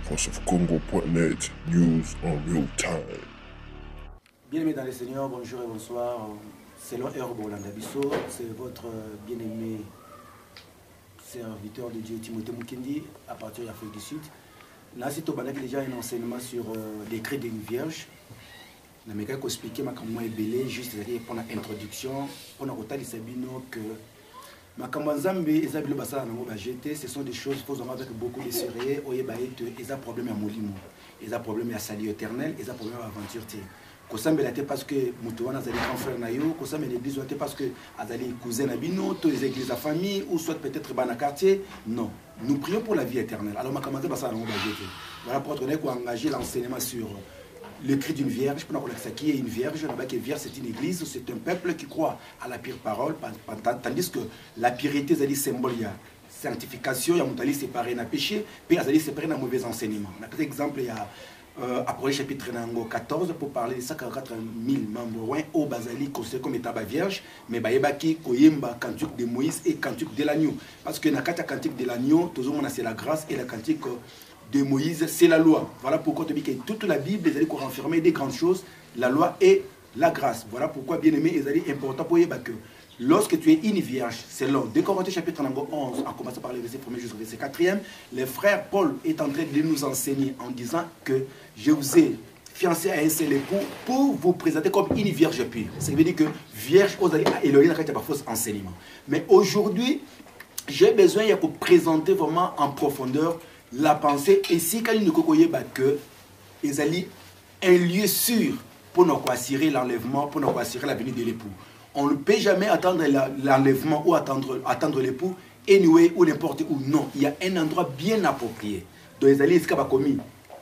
voiceofcongo.net, news en real time. Bien-aimés dans les seigneurs, bonjour et bonsoir. C'est l'heure Bolanda Bisso, c'est votre bien-aimé serviteur de Dieu Timothée Mukendi à partir de l'Afrique du Sud. Là, c'est déjà un enseignement sur les cris d'une vierge. Je vais vous expliquer comment est juste pour l'introduction, pour la sabino que ce sont des choses qu'il faut avec beaucoup de sérieux. Il y a des problèmes à Molimo, il y a des problèmes à salut éternel, il y a des problèmes à aventure. Parce que Moutouana a des grands frères naïo, l'église parce que les cousins nabino, toutes les églises à famille, ou soit peut-être dans le quartier. Non, nous prions pour la vie éternelle. Alors, je vais commencer par ça. Voilà pour engager l'enseignement sur le cri d'une vierge. Pour qui est une vierge, une vierge c'est une église, c'est un peuple qui croit à la pure parole, tandis que la pureté, c'est un symbole, il y a sanctification, il y a un séparé dans le péché, puis il y a séparé dans le mauvais enseignement. Par exemple, il y a après chapitre 14 pour parler de 144 000 membres au Bazali considéré comme état vierge, mais Bayebaki, Koyemba, cantique de Moïse et cantique de l'agneau. Parce que dans le cantique de l'agneau, tout le monde c'est la grâce et le cantique de Moïse, c'est la loi. Voilà pourquoi tu dis que toute la Bible, ils allaient renfermer des grandes choses, la loi et la grâce. Voilà pourquoi, bien aimé, ils allaient important pour que lorsque tu es une vierge, selon 2 Corinthiens chapitre 11, en commençant par les versets 1er jusqu'au verset 4e, le frère Paul est en train de nous enseigner en disant que je vous ai fiancé à un seul époux pour vous présenter comme une vierge pure. Ça veut dire que vierge, vous allez à Elohim, il y a pas faux enseignement. Mais aujourd'hui, j'ai besoin de vous présenter vraiment en profondeur la pensée. Et si quand nous cocoyez que ils allaient un lieu sûr pour nous assurer l'enlèvement, pour nous assurer la venue de l'époux. On ne peut jamais attendre l'enlèvement ou attendre l'époux, anyway, ou n'importe où. Non, il y a un endroit bien approprié. Donc, les alliés, c'est commis,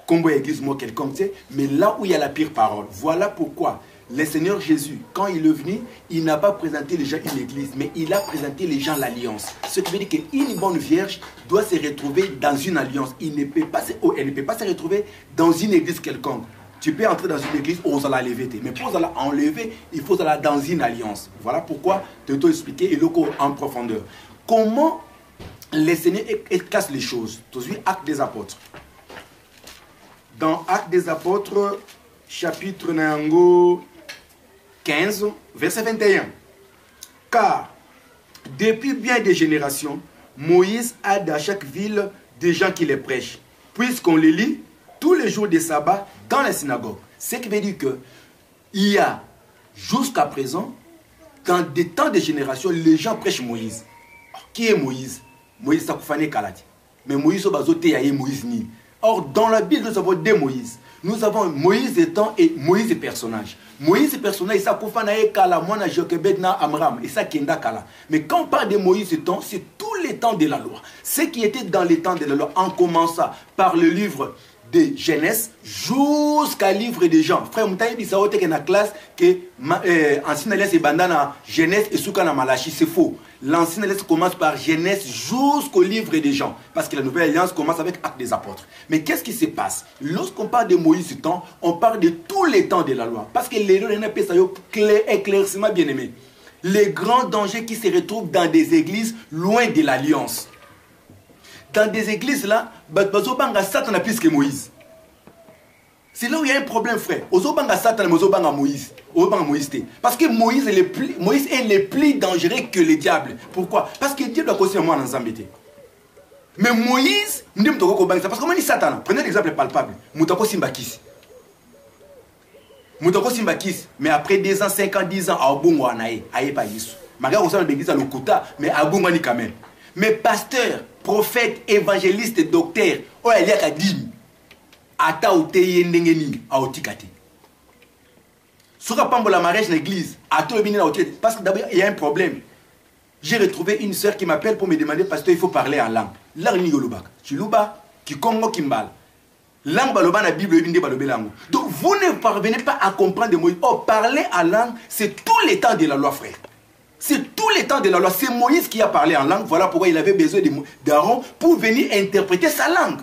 comme l'église, moi, quelconque, mais là où il y a la pire parole. Voilà pourquoi le Seigneur Jésus, quand il est venu, il n'a pas présenté les gens une église, mais il a présenté les gens l'alliance. Ce qui veut dire qu'une bonne vierge doit se retrouver dans une alliance. Elle ne peut pas se retrouver dans une église quelconque. Tu peux entrer dans une église où on va l'enlever. Mais pour l'enlever, il faut aller dans une alliance. Voilà pourquoi je vais t'expliquer et le cours en profondeur. Comment le Seigneur casse les choses. Aujourd'hui, Actes des Apôtres. Dans Actes des Apôtres, chapitre 15, verset 21. Car, depuis bien des générations, Moïse a dans chaque ville des gens qui les prêchent. Puisqu'on les lit tous les jours des sabbats dans la synagogue. Ce qui veut dire que il y a jusqu'à présent, dans des temps de génération, les gens prêchent Moïse. Alors, qui est Moïse? Moïse Sakoufane Kalati. Mais Moïse Obazote Yaye Moïse Ni. Or, dans la Bible, nous avons deux Moïse. Nous avons Moïse étant et Moïse personnage. Moïse personnage, ça Koufane Kala, Mwana Jokebedna Amram, et ça Kenda Kala. Mais quand on parle de Moïse étant, c'est tous les temps de la loi. Ce qui était dans les temps de la loi, en commençant par le livre de Genèse jusqu'à livre de Jean. Frère Moutaï Bissaote qui est dans la classe que Ancienne Alliance est bandana Genèse et Soukana Malachi. C'est faux. L'Ancienne Alliance commence par Genèse jusqu'au livre de Jean. Parce que la Nouvelle Alliance commence avec Actes des Apôtres. Mais qu'est-ce qui se passe? Lorsqu'on parle de Moïse du temps, on parle de tous les temps de la loi. Parce que les lois éclaircissement bien aimé. Les grands dangers qui se retrouvent dans des églises loin de l'Alliance. Dans des églises là, Satan a plus que Moïse. C'est là où il y a un problème, frère. Ozobanga Satan, Ozobanga Moïse. Parce que Moïse est le plus dangereux que le diable. Pourquoi? Parce que Dieu doit causer moi dans Zambété. Mais Moïse, parce que on dit Satan. Prenez l'exemple palpable. Moutako Simbakis. Mais après 2 ans, 5 ans, 10 ans, Abongo Anaï, Aïe pas Yisou. Maga on s'en l'église à l'Okuta, mais Abongo ni quand même. Mais pasteur, prophète, évangéliste, docteur, oh il y a qu'à dire, ata oteye ndengeni a otikate. Soka pambo la mariage l'église, ato ebini na otikate, parce que d'abord il y a un problème. J'ai retrouvé une sœur qui m'appelle pour me demander, pasteur, il faut parler en langue. Langue ni yolubak, chiluba, kikongo kimbal. Langue baloba na Bible ebinde balobe langue. Donc vous ne parvenez pas à comprendre de Moïse. Oh, parler en langue, c'est tous les temps de la loi, frère. C'est tous les temps de la loi. C'est Moïse qui a parlé en langue. Voilà pourquoi il avait besoin d'Aaron pour venir interpréter sa langue.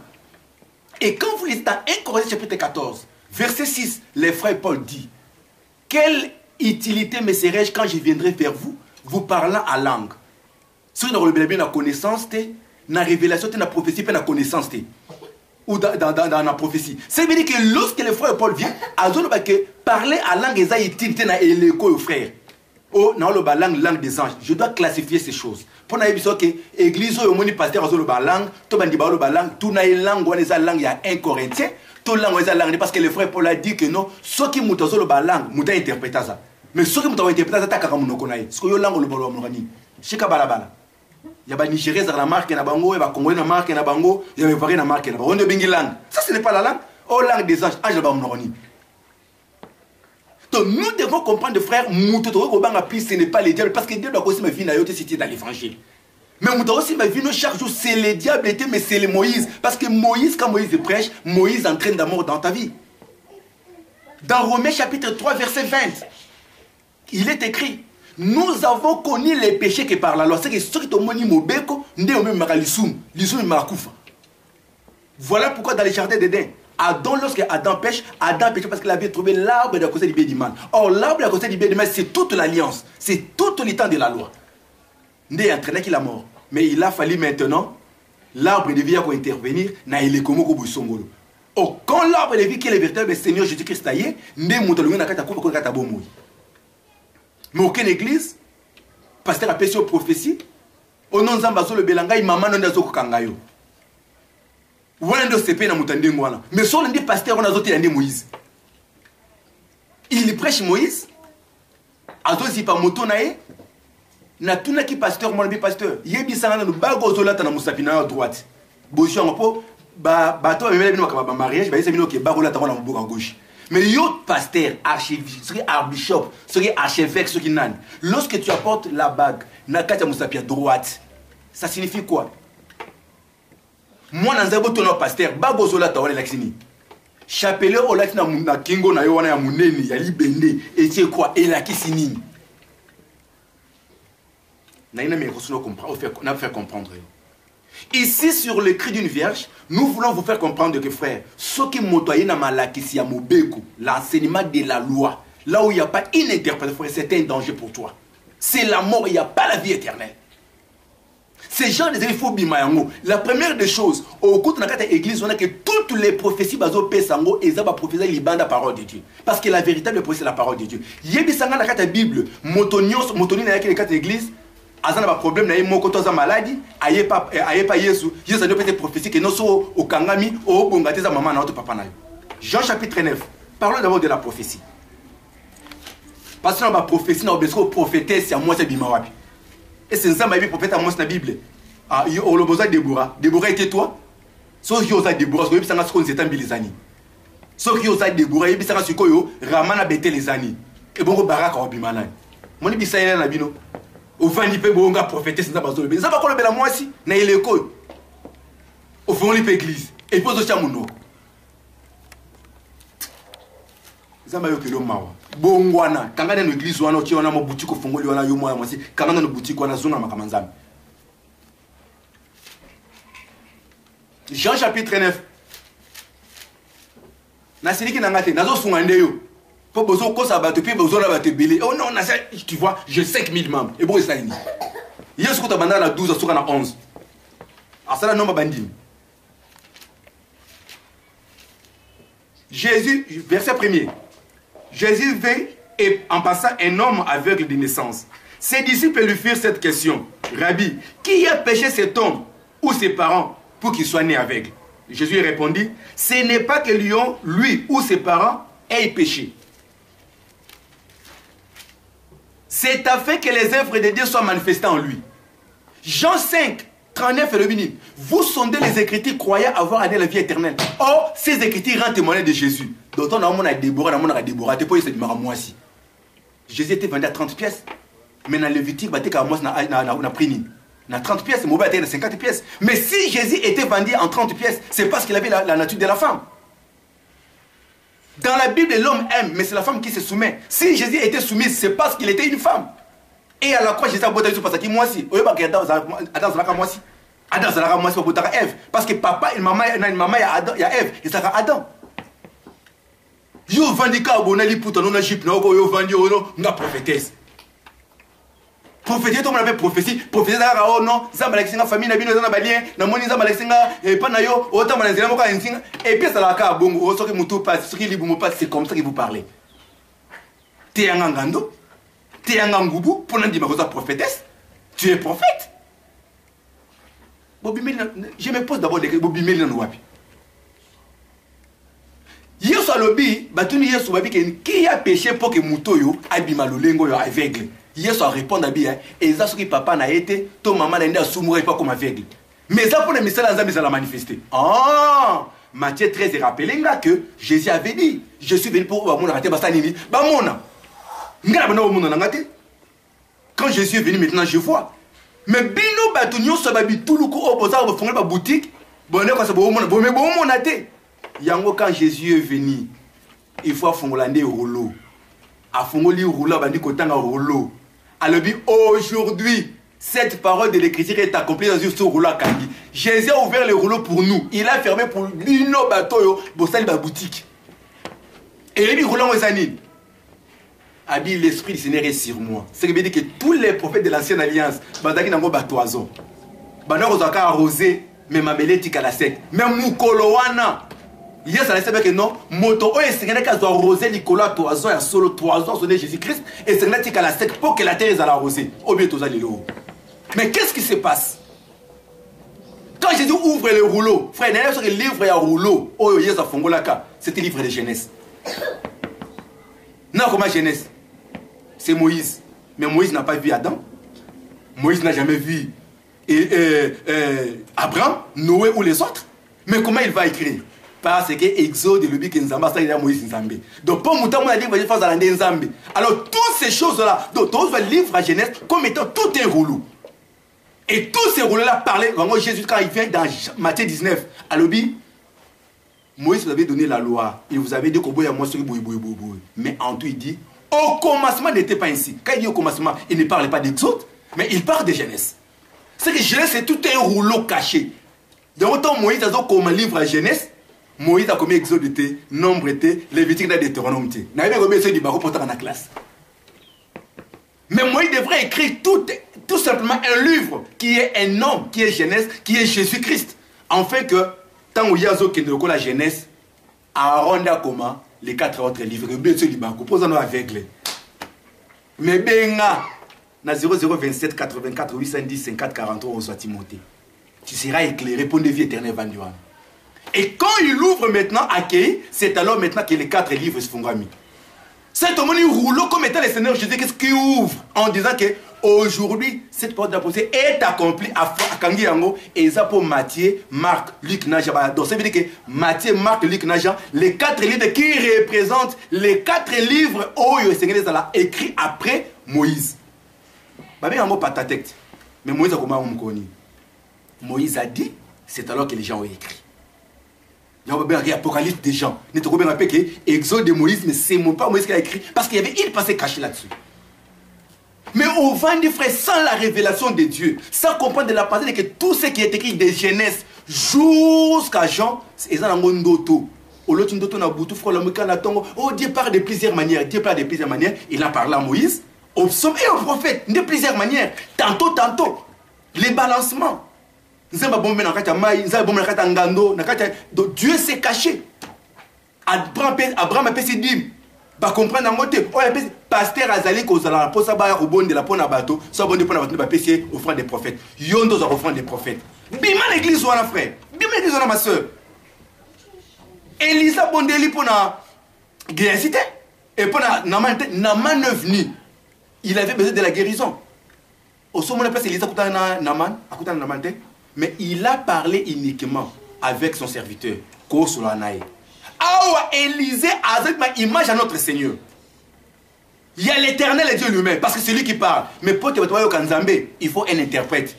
Et quand vous lisez dans 1 Corinthiens chapitre 14, verset 6, le frère Paul dit: quelle utilité me serais-je quand je viendrai vers vous, vous parlant en langue? Si vous avez la connaissance, la révélation, la prophétie, la connaissance. ou dans la prophétie. Ça veut dire que lorsque le frère Paul vient, parler à langue est utile et l'écho frère. Oh, non, la langue des anges. Je dois classifier ces choses. Pour nous dire que l'église où le pasteur a la langue, tout le monde a la langue, tout la langue, il y a 1 Corinthien, tout la langue, parce que le frère Paul a dit que non, ceux qui ont la langue, ils ont interprété ça. Mais ceux qui ont interprété ça, c'est ce que langue le balo amorani. Chika balabala. Il y a des Nigériens dans la marque, il y a des Congolais dans la marque, il y a des Ivoiriens dans la marque, il y a des langue. Ça, ce n'est pas la langue. Oh, langue des anges, ange amorani. Donc nous devons comprendre, frère, ce n'est pas le diable, parce que Dieu doit aussi me venir dans l'évangile. Mais chaque jour, c'est le diable, mais c'est le Moïse. Parce que Moïse, quand Moïse prêche, Moïse entraîne d'amour dans ta vie. Dans Romains chapitre 3, verset 20, il est écrit, nous avons connu les péchés que par la loi. C'est que ceux qui t'ont moni mobeko, voilà pourquoi dans les jardins d'Éden, Adam, lorsque Adam pêche parce qu'il avait trouvé l'arbre de la cause du bien du mal. Or, l'arbre de la cause du bien du mal, c'est toute l'alliance. C'est tout le temps de la loi. Ndé entraîné qu'il a mort. Mais il a fallu maintenant, l'arbre de vie pour intervenir, na comme Songolo. Or, quand l'arbre de vie qui est le véritable Seigneur Jésus-Christ taillé, Ndé Moutalouna n'a qu'à couper à Bomoui. Mais aucune église, pasteur a péché aux prophéties, au nom de Zambazo le Belanga, il m'a mandaté à Kangayo. Mais sur le pasteur, on a zoté Moïse. Il prêche Moïse. Azozi pa moto nae. Na tuna ki pasteur, mon pasteur. Yebi sangana no bago zolata na musapina à droite. Bojo ngapo ba bato ba mele bino ka mariage, ba yesa bino ke bago lata na mboka gauche. Mais yo pasteur, archbishop, archevêque, ce qui nan. Lorsque tu apportes la bague na kata musapia droite, ça signifie quoi? Moi, je suis un pasteur, bagozola tawale laksini. Chapelet au lac na kingo na yowana ya muneni ya libende et c'est quoi et la kisini. Naina me reçu comprendre, faire comprendre. Ici sur le cri d'une vierge, nous voulons vous faire comprendre que frère, ce qui motoye na malakisi ya mobeko, l'enseignement de la loi, là où il n'y a pas une interprétation, c'est un danger pour toi. C'est la mort, il n'y a pas la vie éternelle. Ces gens, il faut bimayango. La première des choses, au cours de la église, on a que toutes les prophéties bazo pesango et ça va prophétiser libanda la parole de Dieu. Parce que la véritable prophétie c'est la parole de Dieu. Yebi sanga na kata Bible, motoni na yake les quatre églises, azana ba problème na yemo koto za maladie, aye pa Yesu, Yesu a peut-être prophétie que non so au kangami au bongate za maman na autre papa na yo. Jean chapitre 9. Parlons d'abord de la prophétie. Parce que la prophétie na obesko prophétesse ya moi c'est bimawapi. Et c'est ça, ma vie prophète à moi, c'est la Bible. Ah, il y a Déborah. Déborah était toi. Sauf qu'il y a Déborah, il y a des années. Sauf qu'il y a Déborah, il y a des Ramana bête les années. Et bon, Barak a bimana. Mon ibi ça y est, Nabino. Au fond, il peut bonga prophéter, c'est ça, parce que ça va qu'on le moi aussi. Na il est quoi? Au fond, il peut église. Et il pose aussi à mon nom. Zamayo ke lo mawa bongwana kanga na église wana ochi wana mo boutique ofongoli wana yo moya mwasi kanga na boutique wana zunga makamanzami. Jean chapitre 9 na siliki na ngate nazo sunga ndeyo po bozo kosa bato pe bozo na bato belé. Oh non, tu vois, j'ai 5000 membres et bon ça ni yesu ko tabanda na 12 asuka na 11 asala nomba bandini. Jésus verset 1er. Jésus vint et en passant un homme aveugle de naissance. Ses disciples lui firent cette question. Rabbi, qui a péché cet homme ou ses parents pour qu'il soit né aveugle? Jésus répondit, ce n'est pas que lui ou ses parents aient péché. C'est afin que les œuvres de Dieu soient manifestées en lui. Jean 5, 39 et le minime. Vous sondez les Écritures, croyez avoir la vie éternelle. Or, ces Écritures rendent témoignage de Jésus. D'autant qu'on a Déborah, on a Déborah. Depuis, c'est du maramoisi. Jésus était vendu à 30 pièces. Mais dans le Lévitique, on a pris 30 pièces. Mauvais était à 50 pièces. Mais si Jésus était vendu en 30 pièces, c'est parce qu'il avait la nature de la femme. Dans la Bible, l'homme aime, mais c'est la femme qui se soumet. Si Jésus était soumis, c'est parce qu'il était une femme. Et à la croix, Jésus a beau parce que moi aussi. Parce que papa et maman, il y a Ève, et ça sera Adam. Yo vandi ka bonali puta no na ship na ko yo vandi ono na prophétesse. Prophétie, tout le monde appelle prophétie. Prophétie, oh non, Zamba Alexinga, famille, Nabino, Zanabalien, Namoni, Zamba Alexinga, et Panayo, autant Manazina, Moka, et puis ça l'a qu'à bon, au sort que Moutou passe, ce qui est libre, c'est comme ça qu'il vous parlez. Tu es un Ngando, tu es un Ngoubou, pour n'en dire que tu es prophétesse, tu es prophète. Je me pose d'abord des questions, Bobby Mélina Nouapi. Yesu alobi, batuni Yesu babi qui a péché pour que Moutoyo abima lolengo yo aveugle. Yesu a répondu à bien, et ça ce que papa n'a été, ton maman n'a pas soumouré pas comme aveugle. Mais ça pour les messages là, ça l'a manifesté. Ah, Matthieu 13 est rappelé que Jésus avait dit, je suis venu pour mon raté bastanini, bamona. Quand Jésus est venu maintenant, je vois. Mais bino batunyo sababi tout le coup opposé à fondre ma boutique, bonne quoi ça bon mon até. Yango quand Jésus est venu, il faut fongolande rouleau. A fongoli rouleau bandi kotanga rouleau. Alors aujourd'hui, cette parole de l'écriture est accomplie dans ce rouleau kandi. Jésus a ouvert le rouleau pour nous. Il a fermé pour bino bateau bosali ba boutique. Et les rouleaux ezani. Habille l'esprit du Seigneur est sur moi. Ce qui veut dire que tous les prophètes de l'ancienne alliance, bandaki nango batoazo. Bandako zaka arrosé, mais mamele tika la sec. Même mukolowana. Yes, ça laisse que non. Moto, et c'est quelqu'un qui a arrosé Nicolas toison et solo toison sonné Jésus-Christ et c'est quelqu'un qui a la sec pour que la terre soit arrosée. Au bientôt ça l'eau. Mais qu'est-ce qui se passe? Quand Jésus ouvre le rouleau, frère, il y a un livre et un rouleau. Oh, yes, ça fongolaka. C'était le livre de Genèse. Non, comment Genèse? C'est Moïse. Mais Moïse n'a pas vu Adam. Moïse n'a jamais vu Abraham, Noé ou les autres. Mais comment il va écrire? Parce que Exode, le bique Nzamba, ça il y a Moïse Nzambé. Donc, pour moi, on a dit que je vais faire Nzambé. Alors, toutes ces choses-là, donc, dans le livre à Genèse, comme étant tout un rouleau. Et tous ces rouleaux-là parlaient, vraiment, Jésus, quand il vient dans Matthieu 19, à l'obi, Moïse vous avait donné la loi. Il vous avait dit qu'il y a moi sur mais en tout, il dit, au commencement n'était pas ainsi. Quand il dit au commencement, il ne parle pas d'Exode, mais il parle de Genèse. C'est que Genèse, c'est tout un rouleau caché. Donc, autant Moïse a dit comme un livre à Genèse, Moïse a commis Exode, Nombre, Lévitique, Deutéronome. Il n'a pas commis du barreau pour dans la classe. Mais Moïse devrait écrire tout simplement un livre qui est un homme, qui est Genèse, qui est Jésus-Christ. Enfin que, tant où il y a la Genèse, Aaron a comment les 4 autres livres, bien sûr, posons-nous aveugle. Mais benga, na 0027 84 810 54 43 on soit Timothée. Tu seras éclairé pour une vie éternelle Vanduan. Et quand il ouvre maintenant accueil, c'est alors maintenant que les 4 livres se font mis. C'est au moment où rouleau comme étant le Seigneur Jésus, qu'est-ce qu'il ouvre en disant que aujourd'hui, cette porte d'apostolée est accomplie à Kangiango et ça pour Matthieu, Marc, Luc, Naja. Donc ça veut dire que Matthieu, Marc, Luc, Naja, les 4 livres qui représentent les 4 livres où le Seigneur a écrit après Moïse. Mais Moïse a comment on connaît? Moïse a dit, c'est alors que les gens ont écrit. Il y a l'Apocalypse des gens. Ne te pas que Exode de Moïse, mais c'est pas Moïse qui a écrit, parce qu'il y avait une pensée cachée là-dessus. Mais au vent des frères, sans la révélation de Dieu, sans comprendre de la pensée que tout ce qui est écrit de Genèse jusqu'à Jean, c'est ça dans ndoto. Oh Dieu parle de plusieurs manières. Dieu parle de plusieurs manières. Il a parlé à Moïse, au psaume et au prophète, de plusieurs manières. Tantôt. Les balancements. Donc Dieu s'est caché. Abraham a fait dit, va comprendre en côté. Pasteur Azali Kozala, pour ça, au bon de la pona bateau, ça bon de pona bateau, péché offrande des prophètes. Yondo a offrande des prophètes. Bima l'église ou la frère. Bima l'église ou ma soeur. Elisa Bondeli pour la guérison. Et pour la Naman ne venu. Il avait besoin de la guérison. Au sommet de la place, Elisa Koutana Naman, mais il a parlé uniquement avec son serviteur. Awa Élisée a une image à notre Seigneur. Il y a l'Éternel et Dieu lui-même, parce que c'est lui qui parle. Mais pour te voir au Kanzambe, il faut un interprète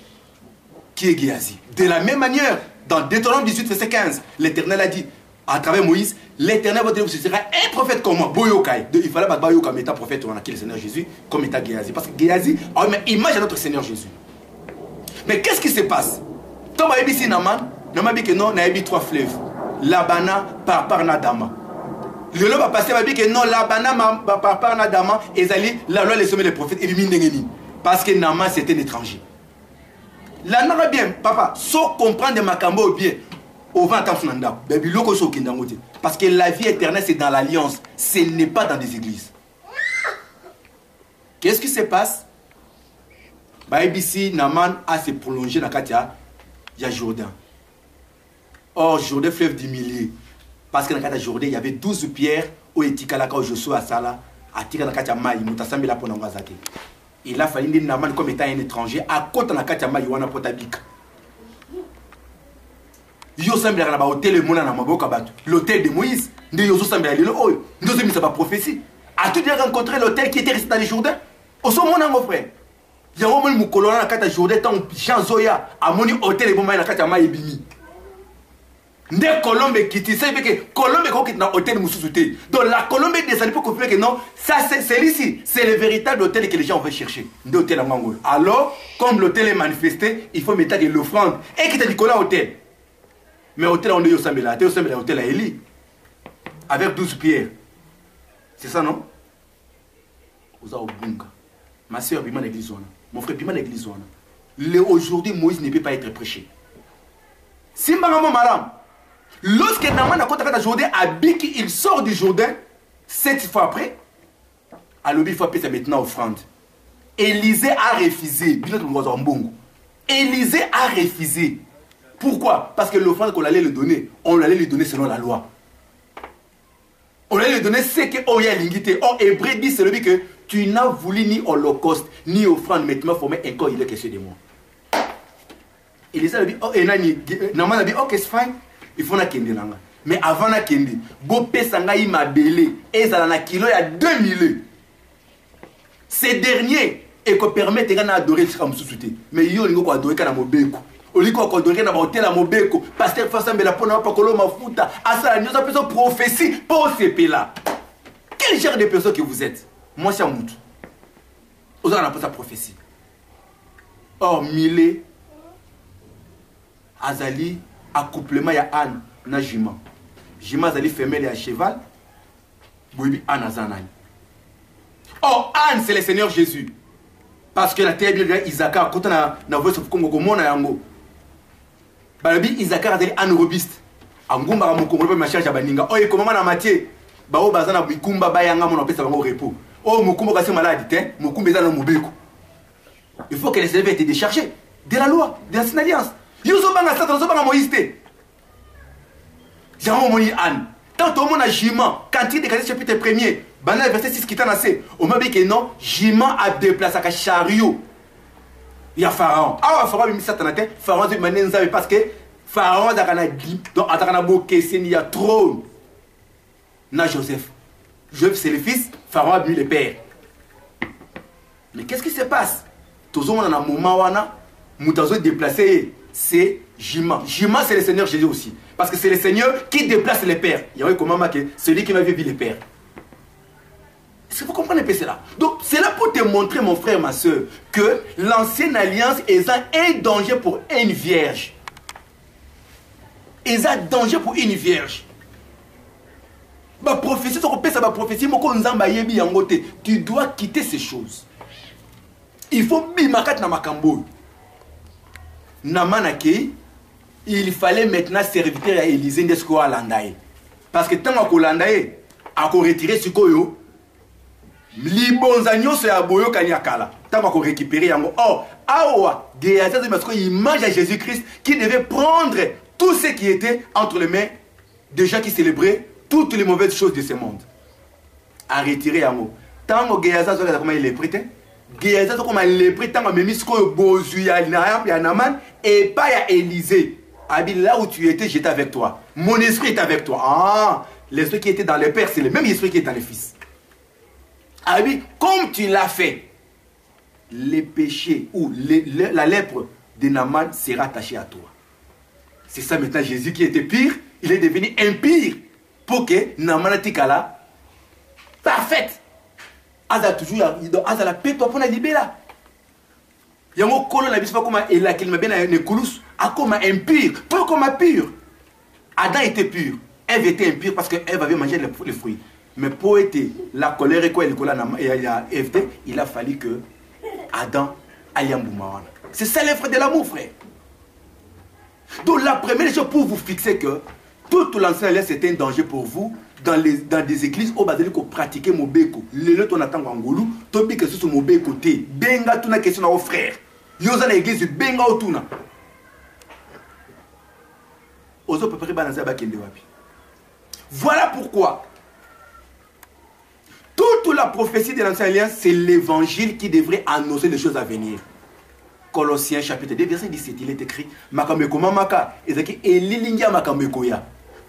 qui est Géasi. De la même manière, dans Deutéronome 18, verset 15, l'Éternel a dit, à travers Moïse, l'Éternel votre Dieu ce sera un prophète comme moi. Il fallait pas Boyokai, mais étant prophète, on a le Seigneur Jésus, comme étant Géasi. Parce que Géasi a une image à notre Seigneur Jésus. Mais qu'est-ce qui se passe? Quand on a dit Naman, Naman dit que non, on a dit 3 fleuves. Labana, Parparna, Dama. Le lot va passer, on a dit que non, Labana, Parparna, Dama, et Zali, la loi les sommets des prophètes, et Mindengeni. Parce que Naman c'était un étranger. Là, n'a bien, papa, sans comprendre ma cambo bien, au 20 ans, parce que la vie éternelle, c'est dans l'alliance, ce n'est pas dans des églises. Qu'est-ce qui se passe? Ici, Naman a se prolongé dans le Jourdain. Or, Jourdain, fleuve du millier. Parce que dans le Jourdain, il y avait 12 pierres où Etikalaka, Joshua, Sala, Atika, Nakatia Maï, Moutasambi, la Ponangazate. Il a fallu dire Naman comme étant un étranger à côté de Nakatia Maï, Wana Potabik. Yo semble à la hôtel, l'hôtel de Moïse. Yo semble à l'île, nous sommes mis à prophétie. As-tu déjà rencontré l'hôtel qui était resté dans les Jourdains? Au sommet, mon frère. Il y a un moment où colon na kata Jourdain tant Jean Zoya a moni hôtel et bon na kata ma ebimi. Nde Colombe kiti c'est que Colombe ko kiti na hôtel mususuté. Donc la Colombe descend pour confirmer que non, ça c'est ici, c'est le véritable hôtel que les gens vont chercher. Nde hôtel à Mangol. Alors, comme l'hôtel est manifesté, il faut mettre de l'offrande et qui te dit Colombe hôtel. Mais hôtel on est au Sambela, hôtel à Eli avec 12 pierres. C'est ça non? Vous avez bunga. Ma soeur bima l'église. Mon frère bima l'église. Aujourd'hui Moïse ne peut pas être prêché. Si maman madame, lorsque Naman a contacté Jourdain à Biki, il sort du Jourdain 7 fois après. Alors il faut payer maintenant offrande. Élisée a refusé. Élisée a refusé. Pourquoi? Parce que l'offrande qu'on allait lui donner, on allait lui donner selon la loi. On allait lui donner ce que Oya Lingité. Or, Hébreu dit, c'est le but que tu n'as voulu ni holocauste, ni offrande, mais tu m'as formé encore, il est question de moi. Élisée a dit, oh, Naman a dit, ok, c'est fine, il faut na kende nanga. Mais avant na kende, Bopé Sanga il m'a belé, et ça na kilo, il y a 2000. Ces derniers, et qu'on permet de adorer ce qu'on me sous-souté. Mais il y a un adorer quand on m'a oliko kodoré na hôtel à Mobeko pasteur Fassam la pona pa kolo mafuta asa nous appelons prophétie pour ces pays là. Quel genre de personne que vous êtes? Moi c'est Moutou. Vous avez appelé ça prophétie. Or Milé Azali accouplement ya Anne na Jima. Jima Azali femelle à cheval. Boibi Anne Azanani. Or Anne c'est le Seigneur Jésus. Parce que la terre de Isaac quand on a voix sur Congo mona yango. Balabi Isaac a dit anaérobiste. Angumba a mon ma charge à Baninga. Oh, et comment on a matière? Bao Bazana Bikumba Bayanga, mon appelle ça au repos. Oh, Mukumba est malade, Mukumba est dans le Mobeko. Il faut que les élèves aient été déchargés de la loi, de la alliance. Yuzobanga Satan, Zobanga Moïse. J'ai un moment Anne. Tant au monde a Jiman, quand il décalé chapitre 1er, Banal verset 6 qui t'en a assez. On m'a dit que non, Jiman a déplacé un chariot. Il y a Pharaon. Ah, Pharaon a mis ça dans la tête. Pharaon a dit parce que Pharaon a dit, donc a dit qu'il y a trône. Na Joseph. Joseph c'est le fils, Pharaon a mis le père. Mais qu'est-ce qui se passe? Tout le monde a un moment où on a déplacé, c'est Jima. Jima c'est le Seigneur Jésus aussi. Parce que c'est le Seigneur qui déplace les pères. Il y a comment que celui qui m'a vu les pères. Est-ce que vous comprenez un peu cela? Donc, c'est là pour te montrer, mon frère, ma soeur, que l'ancienne alliance est un danger pour une vierge. Ils ont un danger pour une vierge. Ma prophétie, tu dois quitter ces choses. Il faut bimakat na makambo. Namanake, il fallait maintenant servir à Élisée Ndesko à Landaï. Parce que tant qu'on Landaï, à retirer ce koyo, libonzanyo se aboyo kanyakala. Tant qu'on récupérer yango. Or, awa, image à Jésus-Christ qui devait prendre tout ce qui était entre les mains de gens qui célébraient toutes les mauvaises choses de ce monde. À retirer yango. Tant que Géaza, comment il est prêté? Géaza, comment il est prêté? Tant que Mémisco, Bozuya, Naman, et pas à Élisée. Abi, là où tu étais, j'étais avec toi. Mon esprit est avec toi. Ah, l'esprit qui était dans le Père, c'est le même esprit qui est dans le Fils. Abi, comme tu l'as fait, les péchés ou la lèpre de Naman sera attachée à toi. C'est ça maintenant, Jésus qui était pire, il est devenu impire pour que Naman Tikala parfaite. Aza toujours, Aza la paix, toi pour la libérer. Il y a un colon la bispa comme il a qu'il m'a bien un coulous, à comme impur, pas comme pur. Adam était pur, Ève était impure parce que Ève avait mangé les fruits. Mais pour être la colère et quoi il a Ève, il a fallu que Adam Aliamboumawana. C'est ça l'œuvre de l'amour, frère. Donc la première chose pour vous fixer que toute l'ancienne alliance c'est un danger pour vous dans des églises où vous ko pratiquer mobeko. Le ton attend ngolu, to bi que sur mobeko té. Benga tuna question na frère. Yo za na église benga otuna. Ozo peut préparer dans ba kende wapi. Voilà pourquoi toute la prophétie de l'ancienne alliance c'est l'évangile qui devrait annoncer les choses à venir. Colossiens chapitre 2 verset 17 il est écrit makameko mamaka ezaki elilingia makameko ya.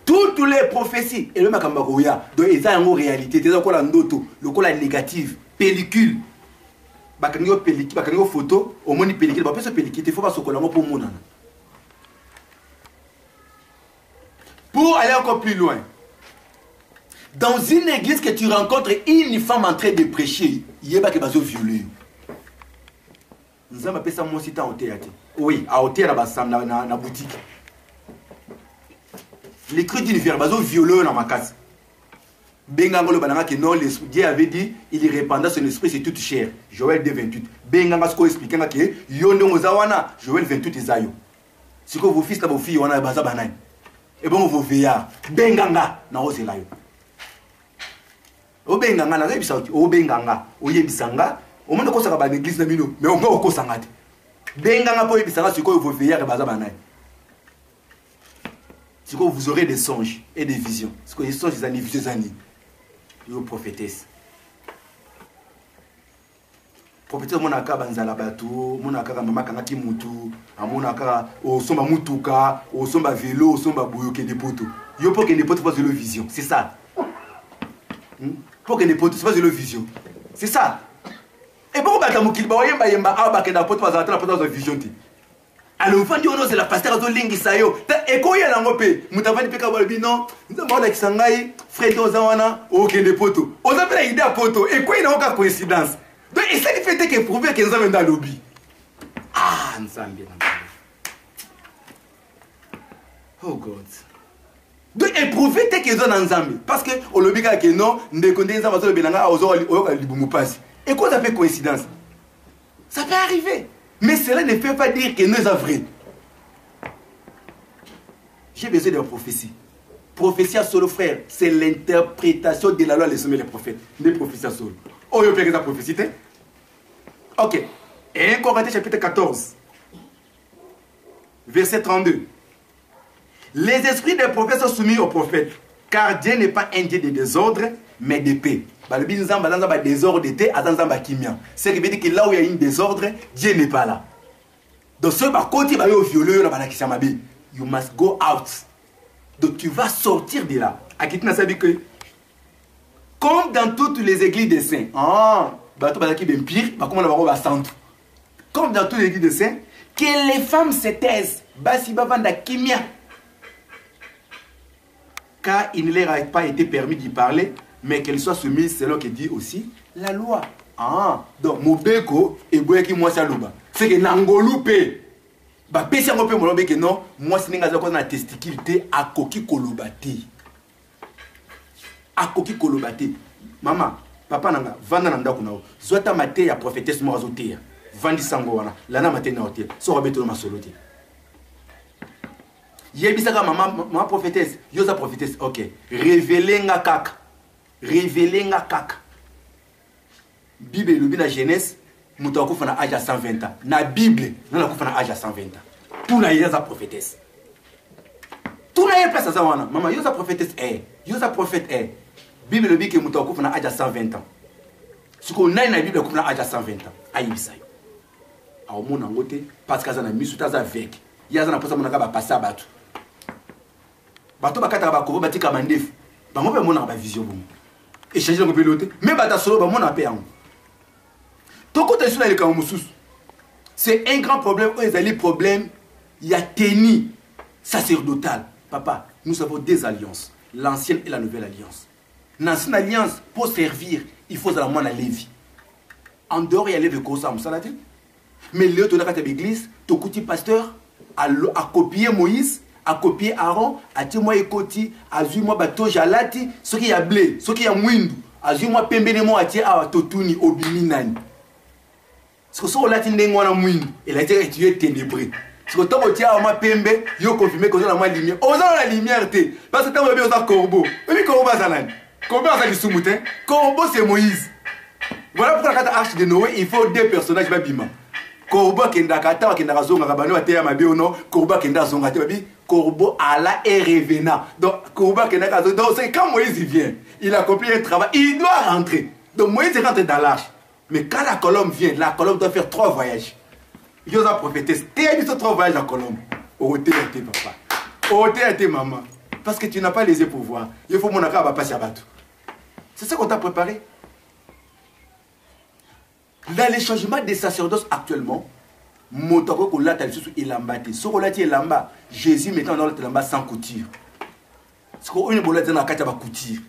Toutes les prophéties et le makameko ya donc eza en réalité eza ko la ndoto lokola négative pellicule bakango pellicule bakango photo omoni pellicule ba pesa pellicule il faut pas sokola ngo pour monana. Pour aller encore plus loin, dans une église que tu rencontres une femme en train de prêcher, il y a qui va se violer. Nous avons appelé ça mon site en théâtre. Oui, à hôtel dans la boutique. L'écrit d'une verbe, bazo violeur dans ma case. Bengangolo bananga que non, Dieu avait dit, il répandra son esprit c'est toute chair. Joël 2:28. Benganga ce qu'on explique que yondo mozawana, Joël 28 isayo. Si que vos fils là vos filles wana baza banane. Et bon vos veillards, benganga na ozela yo. O benganga na zebisa o benganga, o yebisanga. Au moins, on a l'église, mais on va au Sangate. Benganga pour yebisanga, c'est quoi vos veillards et baza banane. C'est quoi vous aurez des songes et des visions. C'est quoi les songes des années, visions années. Yo prophétesse. Prophétesse mon aka banzala batu, mon aka mama kanaki mutu, mon aka o somba mutuka, o somba vélo, o somba boyoke des poteaux. Yo pour que des poteaux fassent de vision, c'est ça. Pour que des poteaux fassent de vision. C'est ça. Et pourquoi bakamukil ba yemba yemba aba ke da poteaux fassent la poteaux de vision ti. Alors on dit on c'est la pasteur zo lingi sayo. Et ko ya nango pe, mutavandi pe ka bolobi non, nzamba la kisangai, frère ozawana, o ke des poteaux. On a pris idée à poteaux et quoi il n'a aucune coïncidence. Donc, et ça, il fait que prouver qu'ils ont dans le lobby. Ah, nous sommes bien. Oh God. Donc, éprouver qu'ils ont dans le Zambie. Parce que, au lobby, que non, nous ne connaissons pas le Benanga, aux autres, et quoi ça fait coïncidence? Ça peut arriver. Mais cela ne fait pas dire que nous sommes vrais. J'ai besoin de prophétie. Prophétie à solo, frère, c'est l'interprétation de la loi des sommets des prophètes. Des prophéties à solo. Oh, il y a une prophétie. Ok. Et 1 Corinthiens chapitre 14, verset 32. Les esprits des prophètes sont soumis aux prophètes, car Dieu n'est pas un Dieu de désordre, mais de paix. C'est qui veut dire que là où il y a une désordre, Dieu n'est pas là. Donc, ce côté, you must go out. Donc, tu vas sortir de là. Comme dans toutes les églises des saints. Comme dans toutes les églises des saints, que les femmes se taisent. Car il ne leur a pas été permis d'y parler, mais qu'elles soient soumises selon que dit aussi la loi. Donc, Mobeko et Boyaki Mouassalouba. C'est que Nangolupe. Bah, Pessangope Molobeke non, moi, c'est une testicule à Koki Kolobati. A Koki Kolobati. Maman, papa nanga, vanda nanda kunao. Zwata mate ya prophétesse morazotea. Vandi sango wana. Lana mate na hotel. So rabeto na masolote. Yebisaka maman prophétesse. Yosa prophétesse. Ok. Révélez nga kaka. Révélez nga kaka. Bible lubi na Genèse. Mutu akufa na âge à 120 ans. Na Bible, na akufa na âge à 120 ans. Tout na yosa prophétesse. Tout na place à ça wana. Maman yosa prophétesse est. Yosa prophète est. Bible le dit que mutu akufa na âge à 120 ans. Ce qu'on a dans la Bible akufa na âge à 120 ans. Ayibisa yo. A omona ngote parce que ça na misuta za avec. Ya za na posa monaka ba passer batu. Bato bakata ba kobo batika mandefu. Ba mo pe mona ba vision bon. Et changer le pilote. Mais bata solo ba mona pe yango. Ton côté sur les Kamusus. C'est un grand problème. Ils ont les problèmes. Il y a tenue sacerdotale. Papa, nous avons deux alliances. L'ancienne et la nouvelle alliance. L'ancienne alliance, pour servir, il faut la moine à Lévi. En dehors, il y a Lévi Kosam. Mais le de l'église, ton petit pasteur a copié Moïse, a copié Aaron, a dit moi écoti, a dit moi bateau jalati, ce qui a blé, ce qui a mouindu, a dit moi pembele moi a dit à totuni obiminani. Parce que si on l'a dit, il a été étudié ténébré. Parce que tant que tu as un pembe, il faut confirmer que tu as la lumière. On a la lumière, parce que tu as un corbeau. Mais corbeau, c'est le sous-moutin. Corbeau, c'est Moïse. Voilà pourquoi dans la arche de Noé, il faut deux personnages. Corbeau qui est dans la carte, qui est dans la zone, Corbeau qui est dans la zone, Corbeau Allah est revenant. Donc, Corbeau qui est dans la zone. Donc, c'est quand Moïse vient, il a accompli un travail, il doit rentrer. Donc, Moïse rentre dans l'arche. Mais quand la colombe vient, la colombe doit faire 3 voyages. Il y a un prophétesse. Tu as vu ces 3 voyages en colombe. Oh, t'es papa. Oh, t'es maman. Parce que tu n'as pas les yeux pour voir. Il faut mon accord va passer à Batou. C'est ça qu'on t'a préparé. Dans les changements des sacerdoces actuellement, Motoko l'a sous Ilambati. Ce qu'on l'a dit Ilamba, Jésus mettant dans le Ilamba sans couture. Ce qu'on a dit dans la Kata va couture.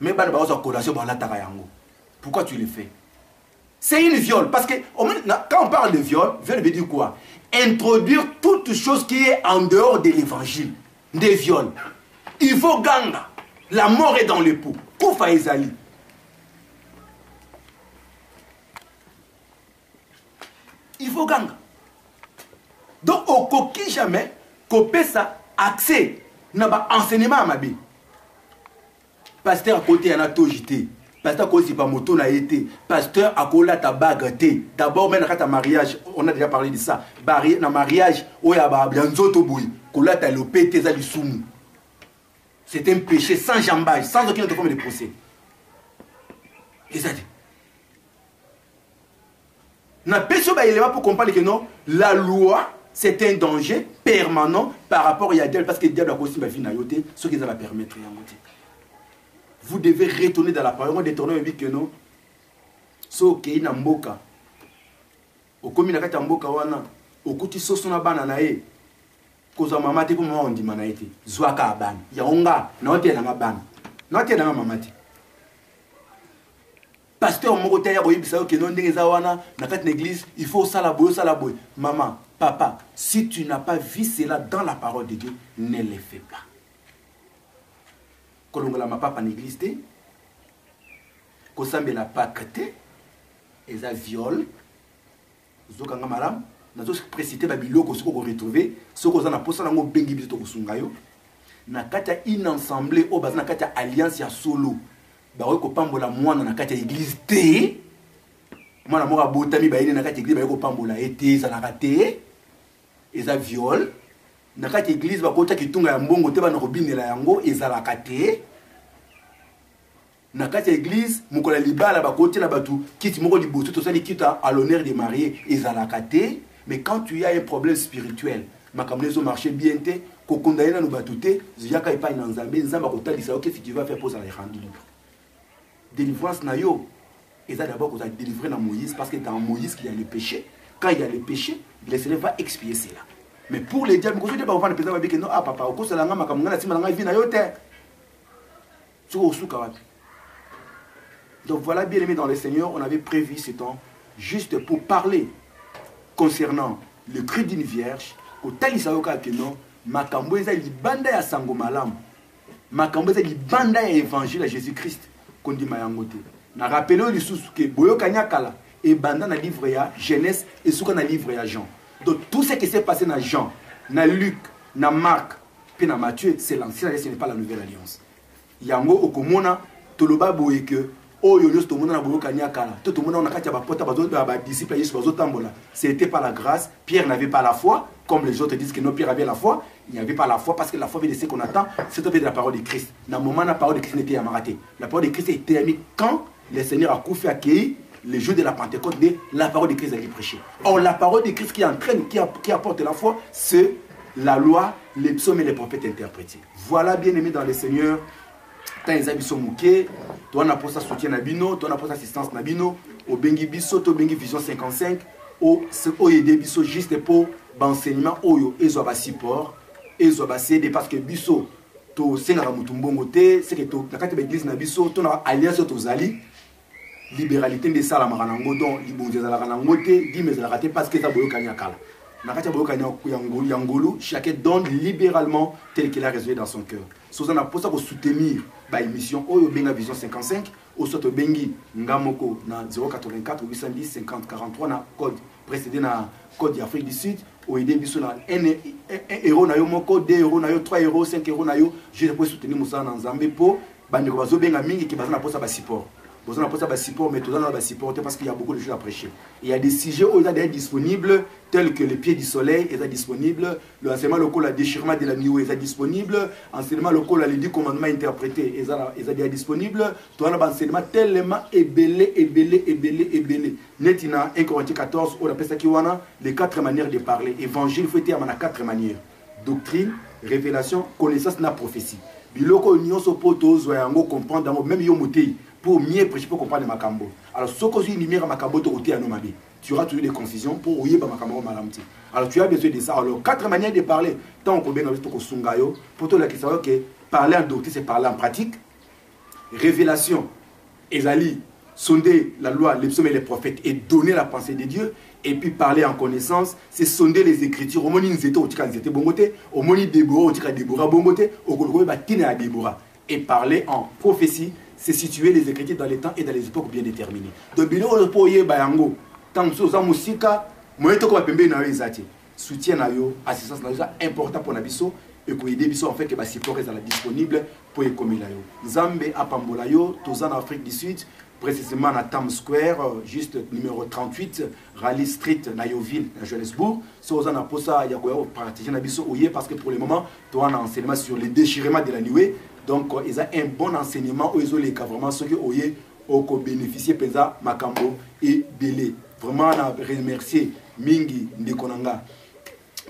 Mais pas de collation dans la Tarayango. Pourquoi tu le fais? C'est une viol. Parce que quand on parle de viol, viol veut dire quoi? Introduire toute chose qui est en dehors de l'évangile. Des viols. Il faut ganga. La mort est dans l'époux. Koufa Ezali. Il faut ganga. Donc, au coquille jamais, qu'on ça accès n'a pas enseignement à ma vie. Pasteur à côté, il y en a tout jeté. Pasteur à côté, pas moto n'a été. Pasteur à côté, ta bague. D'abord, même dans le mariage, on a déjà parlé de ça. Dans le mariage, il y a bien d'autres bouilles. Kola ta le pété za soumou. C'est un péché sans jambage, sans aucune autre forme de procès. Et ça dit. Na péché ba élément pour comprendre que non, la loi c'est un danger permanent par rapport à Dieu parce que diable a aussi ma vie na yoté, ce qui ça va permettre en côté. Vous devez retourner dans la parole, on détourner et dire que non. So ke na mboka. Okomi na kati mboka wana, okuti soso na bana na ye. Koza mama te pour moi on dit manaïté. Zwaka abana. Yaonga, na ote na bana. Na ote na mama te. Pasteur mon côté ya boyibisa que non ndenge za wana na kati l'église, il faut ça la boy. Maman, papa, si tu n'as pas vu cela dans la parole de Dieu, ne le fais pas. Kolongola ma papa l'église te. Kosambe la pakate. Eza viol. Zokanga maram. Nous avons précité Babiloko, ce qu'on a retrouvé, ce qu'on a posé dans le bengi biso kusungayo. Na kata une assemblée au bas na kata alliance ya solo. Ba ko pambola mwana na kata église te. Mwana mora botami ba ine na kata église ba ko pambola été ça na raté. Eza viol. Na kata église ba ko ta kitunga ya mbongo te ba na robinela yango ezala kate. Na kata église mukola libala ba ko te na batu kiti moko liboso to sali kita à l'honneur des mariés ezala kate. Mais quand tu as un problème spirituel, ma camionneuse marché bien, qu'on condamne à nous battre, il y a pas une enzambé, qu'est-ce que tu vas faire pour ça les rendre libre. Délivrance nayo, et ça d'abord qu'on a délivré dans Moïse, parce que dans Moïse qu'il y a le péché. Quand il y a le péché, le Seigneur va expier cela. Mais pour les diables, quand tu dis pas le président va dire que non, ah papa, au cours de la gamme, comme on a dit, on a vu nayo terre. Donc voilà, bien aimé dans le Seigneur, on avait prévu ce temps juste pour parler concernant le cri d'une vierge, au talisaoka que non, makambo eza libanda ya sango malamu, makambo eza libanda ya évangile à Jésus-Christ, qu'on dit mayangote. Na rappelé au lisusu que boyoka nyakala et banda na livre ya Genèse et souka na livre ya Jean. Donc tout ce qui s'est passé na Jean, na Luc, na Marc, puis na Matthieu, c'est l'ancienne alliance, ce n'est pas la nouvelle alliance. Yango okomona toloba boye que c'était pas la grâce. Pierre n'avait pas la foi, comme les autres disent que non, Pierre avait la foi. Il n'y avait pas la foi parce que la foi vient de ce qu'on attend. C'était de la parole de Christ. Dans le moment, la parole de Christ n'était pas ratée. La parole de Christ était mise quand le Seigneur a couffé accueilli le jour de la Pentecôte. La parole de Christ a été prêchée. Or, la parole de Christ qui entraîne, qui apporte la foi, c'est la loi, les psaumes et les prophètes interprétés. Voilà, bien aimé dans le Seigneur. Tant ils habitent mouké, toi on a pour ça soutien nabino, toi on a pour ça assistance nabino, au bengi biso, au bengi vision 55, au aider biso juste pour l'enseignement, au ezo ba support, ezo ba céder parce que biso to senga mutumbongo te, c'est que to na kati ba église na biso, to na alliance to zali, libéralité de ça la maranango don, libonze za la ranango te, di mais za la raté parce que ça boyo kanya kala. Na kati boyo kanya yangolo, chacun donne libéralement tel qu'il a résolu dans son cœur. Sous on a pour ça pour soutenir ba émission Oyo Benga Vision 55 au soto bengi ngamoko na 084 810 50 43 na code précédé na code d'Afrique du Sud au aider biso na 1 euro na yo moko 2 euros na yo 3 euros 5 euros na yo je peux soutenir Moussa na Nzambe po bande ko bazo benga mingi ki bazana posa ba support. Besoin de pas support, mais tout dans le support parce qu'il y a beaucoup de choses à prêcher. Il y a des sujets où ils sont disponibles, tels que les pieds du soleil, ils sont disponibles, l'enseignement local, le déchirement de la nuit, ils sont disponibles, l'enseignement local, les 10 commandements interprétés, ils sont disponibles, tout dans l'enseignement tellement ébélé. Netina 1 Corinthiens 14, on appelle ça Kiwana, les 4 manières de parler. Évangile, il faut être à 4 manières. Doctrine, révélation, connaissance, la prophétie. Biloko union so poto zo yango comprendre même yo motei pour mieux prêcher pour comprendre makambo. Alors ce que tu lumière makambo to côté anomabe. Tu auras toujours des confusions pour oyeba makambo malamti. Alors tu as besoin de ça. Alors 4 manières de parler. Tant qu'on benga to ko sungayo pour toi la question que parler en doctrine c'est parler en pratique. Révélation ezali sonder la loi, les psaumes et les prophètes et donner la pensée de Dieu. Et puis parler en connaissance, c'est sonder les écritures. Au moni nzete au tika nzete bongote, au moni Déborah au tika Déborah bongote, au koloko ba tina à Déborah. Et parler en prophétie, c'est situer les écritures dans les temps et dans les époques bien déterminées. Donc bilo po ye bayango, tant so za musika, moyeto ko pembe na ezati. Soutien na yo, assistance na yo, important pour na biso et ko aider biso en fait que ba support est disponible pour y commer la yo. Nzambe apambola yo, tous en Afrique du Sud. Précisément à Times Square, juste numéro 38, Raleigh Street, Nayoville, à Johannesburg. Si vous avez ça, il y a partager parce que pour le moment, tu as un enseignement sur les déchirements de la nuée. Donc, ils ont un bon enseignement où ils ont les cas vraiment ceux qui ont bénéficié de Makambo et Belé. Vraiment, on a remercié Mingi Ndekonanga.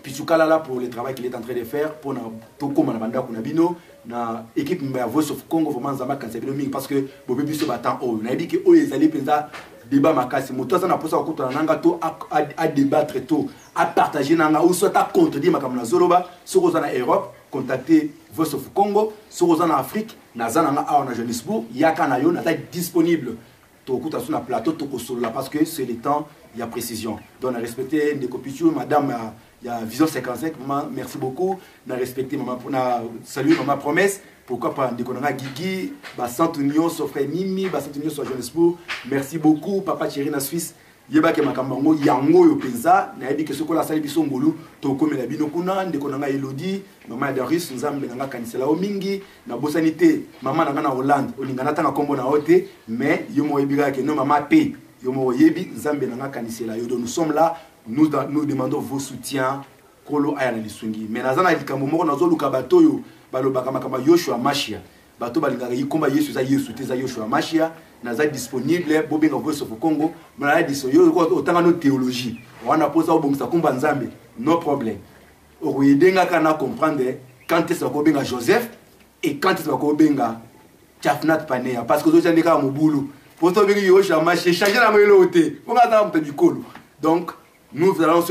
Puis là pour le travail qu'il est en train de faire pour tout comme banda kunabino na équipe de Voice of Congo vraiment zama kansabino mingi parce que bobe biso batan o na dit que o ezali penza débat makasi moto ça na posa ko to nanga to à débattre to à partager nanga ou soit à contredire makamna zoroba sur na Europe contacter Voice of Congo sur na Afrique na zananga a na Johannesburg yaka na yo na disponible to kuta sur na plateau to ko solo parce que c'est le temps il y a précision donc on a respecté des copies madame il y a Vision 55, maman, merci beaucoup. On a respecté maman, on a salué maman promesse. Pourquoi pas Ndekonanga Guigui, Bassant Union, Sofre Nimi, Bassant Union sur Johannesburg. Merci beaucoup, papa Thierry na Suisse. Yeba ke makambango yango yo penza. Na yebi ke sokola sali biso ngolu to komela bino kuna Ndekonanga Elodie, maman Darius Nzambe nanga kanisela o mingi, na bosanité, maman nanga na Hollande, olingana tanga kombo na hote, mais yo mo yebika ke no maman pe, yo mo yebi Nzambe nanga kanisela yo. Donc nous sommes là. Nous demandons vos soutiens. Kolo aya na lisungi. Mais nazana likambo moko nazoluka bato yo balobaka makamba Yoshua Mashia. Bato balingaka yikomba Yesu za Yesu te za Yoshua Mashia. Naza disponible bobenga Voice of Congo. Mala disponible otanga no théologie. Wana posa obongisa kumba Nzambe. No problème. Oyedenga kana comprendre quand est-ce qu'on benga Joseph et quand est-ce qu'on benga Chafnat Panea parce que ozo ndeka mobulu. Pour to benga Yoshua Mashia changer la moyelo te. On va dans du colo. Donc nous allons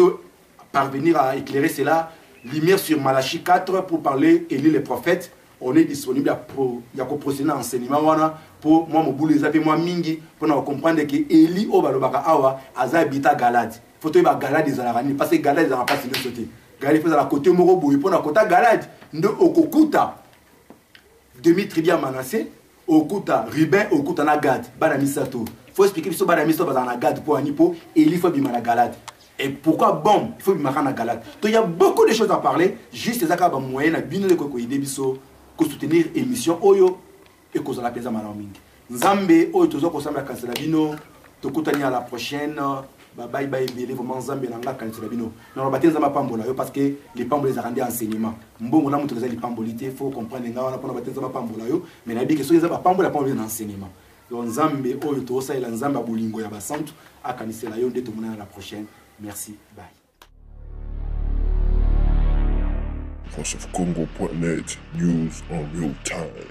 parvenir à éclairer cela. Lumière sur Malachie 4 pour parler et lire les prophètes. On est disponible pour procéder à l'enseignement pour moi, mon boulot, moi, mingi, pour nous comprendre que Eli Obalobaka Awa, Azabita Galad. Il faut que Galad des Alarani, parce que Galad n'a pas signé de côté. Galad est à côté Morobo, il faut qu'on a Galad, de Okukuta, Demi-Tribia Manassé, Okuta, Ribin, Okuta Nagad, Banamisato. Il faut expliquer que ce Banamisato va dans Nagad pour Anipo, et il faut bimana Galad. Et pourquoi bon, il faut bimana Galad. Donc il y a beaucoup de choses à parler, juste les accords moyens, à bien le coco Idebiso, pour soutenir l'émission Oyo et cause la pesa Malaming. Nzambe, Oyo, toujours qu'on s'en va canceller Bino, Tokutani à la prochaine. Bye bye bele vraiment Nzambe nanga kanisa bino na robatenza mapambola yo parce que les pambola les arrandi enseignement mbongo na mutu les pambolité faut comprendre nga wana pona batenza mapambola yo mais na biki so les pambola pambola na enseignement donc Nzambe Oyo to ça il Nzambe bolingo ya basantu akanisa la yo ndeto mona la prochaine merci bye. VoiceOfCongo.net, news on real time.